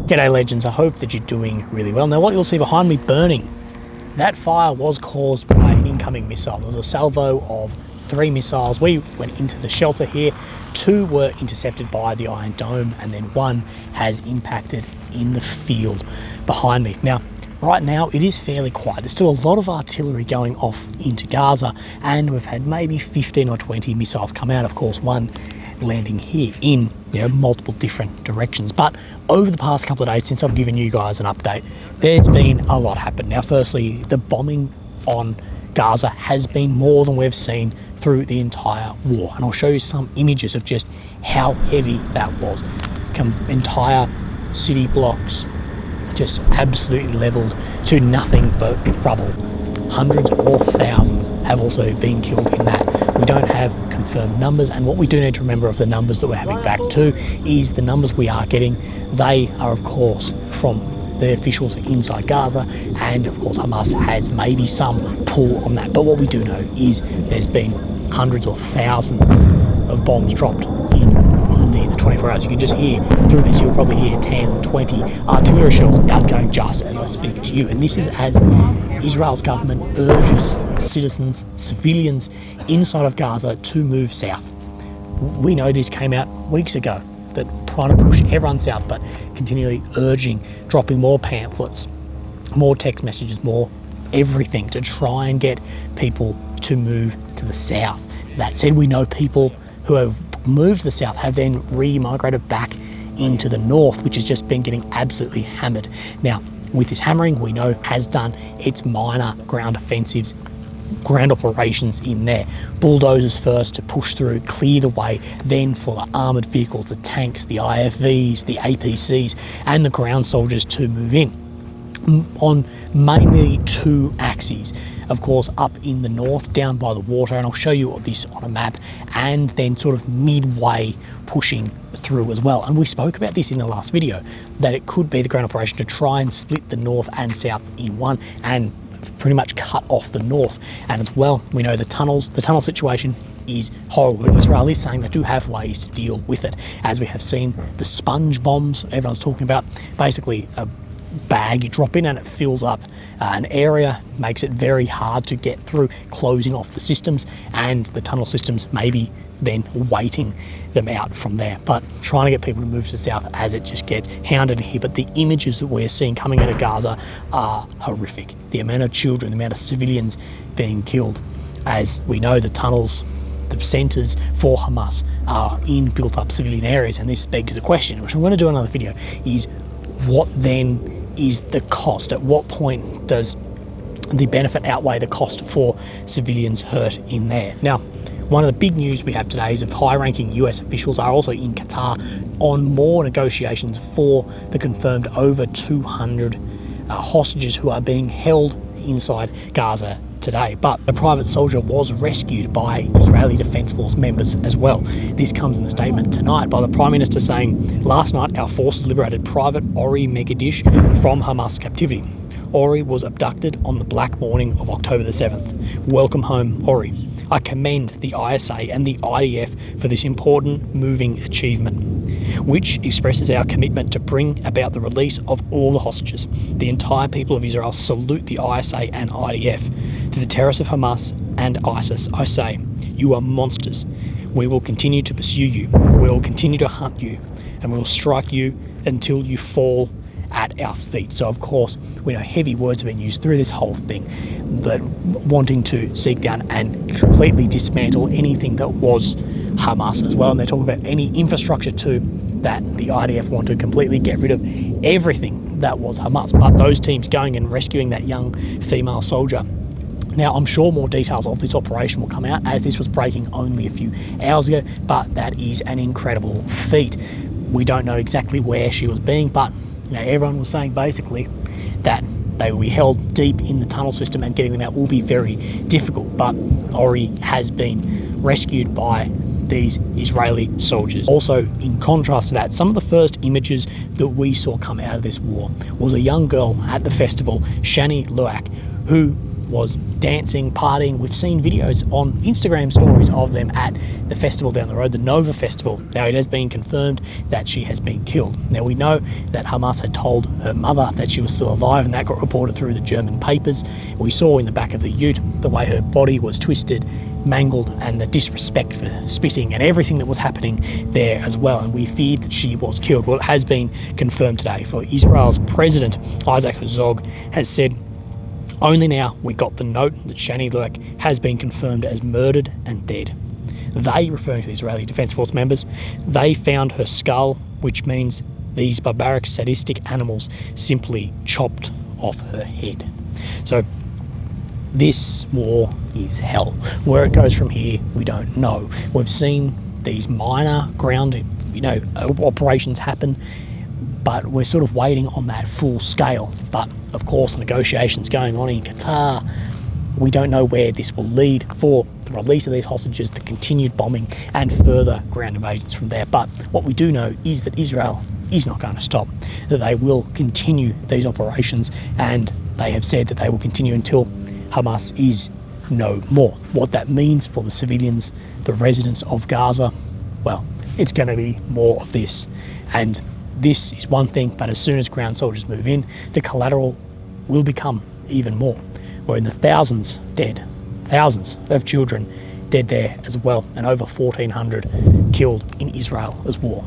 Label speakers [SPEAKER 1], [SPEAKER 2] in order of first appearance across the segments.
[SPEAKER 1] G'day legends, I hope that you're doing really well. Now what you'll see behind me burning, that fire was caused by an incoming missile. There was a salvo of 3 missiles. We went into the shelter here. 2 were intercepted by the Iron Dome, and then 1 has impacted in the field behind me. Now, right now it is fairly quiet. There's still a lot of artillery going off into Gaza, and we've had maybe 15 or 20 missiles come out. Of course, 1 landing here in multiple different directions. But over the past couple of days, since I've given you guys an update, there's been a lot happen. Now, firstly, the bombing on Gaza has been more than we've seen through the entire war, and I'll show you some images of just how heavy that was. Entire city blocks just absolutely leveled to nothing but rubble. Hundreds or thousands have also been killed in that. We don't have confirmed numbers, and what we do need to remember of the numbers that we're having back too is the numbers we are getting, they are of course from the officials inside Gaza, and of course Hamas has maybe some pull on that. But what we do know is there's been hundreds or thousands of bombs dropped in only the 24 hours. You can just hear through this, you'll probably hear 10, 20 artillery shells outgoing just as I speak to you. And this is as Israel's government urges citizens, civilians inside of Gaza to move south. We know this came out weeks ago, that trying to push everyone south, but continually urging, dropping more pamphlets, more text messages, more everything to try and get people to move to the south. That said, we know people who have moved to the south have then re-migrated back into the north, which has just been getting absolutely hammered. Now, with this hammering, we know has done its minor ground offensives, ground operations in there. Bulldozers first to push through, clear the way, then for the armoured vehicles, the tanks, the IFVs, the APCs, and the ground soldiers to move in on mainly 2 axes. axes. Of course, up in the north, down by the water, and I'll show you this on a map, and then sort of midway pushing through as well. And we spoke about this in the last video, that it could be the ground operation to try and split the north and south in one and pretty much cut off the north. And as well, we know the tunnel situation is horrible. Israel is saying they do have ways to deal with it, as we have seen the sponge bombs everyone's talking about. Basically a bag you drop in and it fills up an area, makes it very hard to get through, closing off the systems, and the tunnel systems maybe then waiting them out from there, but trying to get people to move to the south as it just gets hounded here. But the images that we're seeing coming out of Gaza are horrific. The amount of children, the amount of civilians being killed. As we know, the tunnels, the centres for Hamas are in built up civilian areas, and this begs the question, which I'm going to do another video, is what then is the cost? At what point does the benefit outweigh the cost for civilians hurt in there? Now, one of the big news we have today is of high-ranking US officials are also in Qatar on more negotiations for the confirmed over 200 hostages who are being held inside Gaza today. But a private soldier was rescued by Israeli Defence Force members as well. This comes in the statement tonight by the Prime Minister saying, "Last night our forces liberated Private Ori Megiddish from Hamas captivity. Ori was abducted on the black morning of October the 7th. Welcome home, Ori. I commend the ISA and the IDF for this important moving achievement, which expresses our commitment to bring about the release of all the hostages. The entire people of Israel salute the ISA and IDF. To the terrorists of Hamas and ISIS, I say, you are monsters. We will continue to pursue you. We will continue to hunt you, and we will strike you until you fall at our feet." So of course, we know heavy words have been used through this whole thing, but wanting to seek down and completely dismantle anything that was Hamas as well. And they're talking about any infrastructure too, that the IDF want to completely get rid of everything that was Hamas. But those teams going and rescuing that young female soldier. Now, I'm sure more details of this operation will come out, as this was breaking only a few hours ago, but that is an incredible feat. We don't know exactly where she was being, but everyone was saying basically that they will be held deep in the tunnel system and getting them out will be very difficult. But Ori has been rescued by these Israeli soldiers. Also, in contrast to that, some of the first images that we saw come out of this war was a young girl at the festival, Shani Luak, who was dancing, partying. We've seen videos on Instagram stories of them at the festival down the road, the Nova Festival. Now, it has been confirmed that she has been killed. Now, we know that Hamas had told her mother that she was still alive, and that got reported through the German papers. We saw in the back of the ute the way her body was twisted, mangled, and the disrespect for spitting and everything that was happening there as well. And we feared that she was killed. Well, it has been confirmed today. For Israel's president, Isaac Herzog, has said, "Only now we got the note that Shani Luak has been confirmed as murdered and dead." They, referring to the Israeli Defence Force members, they found her skull, which means these barbaric, sadistic animals simply chopped off her head. So this war is hell. Where it goes from here, we don't know. We've seen these minor ground, operations happen, but we're sort of waiting on that full scale. But of course, negotiations going on in Qatar. We don't know where this will lead for the release of these hostages, the continued bombing, and further ground invasions from there. But what we do know is that Israel is not going to stop, that they will continue these operations, and they have said that they will continue until Hamas is no more. What that means for the civilians, the residents of Gaza, well, it's going to be more of this. And this is one thing, but as soon as ground soldiers move in, the collateral will become even more. We're in the thousands dead, thousands of children dead there as well, and over 1,400 killed in Israel as well.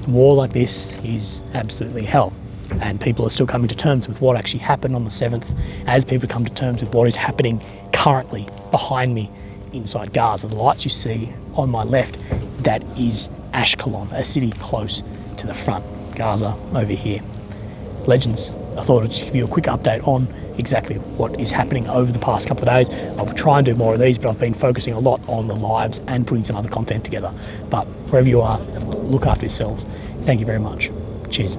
[SPEAKER 1] War like this is absolutely hell, and people are still coming to terms with what actually happened on the 7th, as people come to terms with what is happening currently behind me inside Gaza. The lights you see on my left, that is Ashkelon, a city close to the front. Gaza over here. Legends. I thought I'd just give you a quick update on exactly what is happening over the past couple of days. I'll try and do more of these, but I've been focusing a lot on the lives and putting some other content together. But wherever you are, look after yourselves. Thank you very much. Cheers.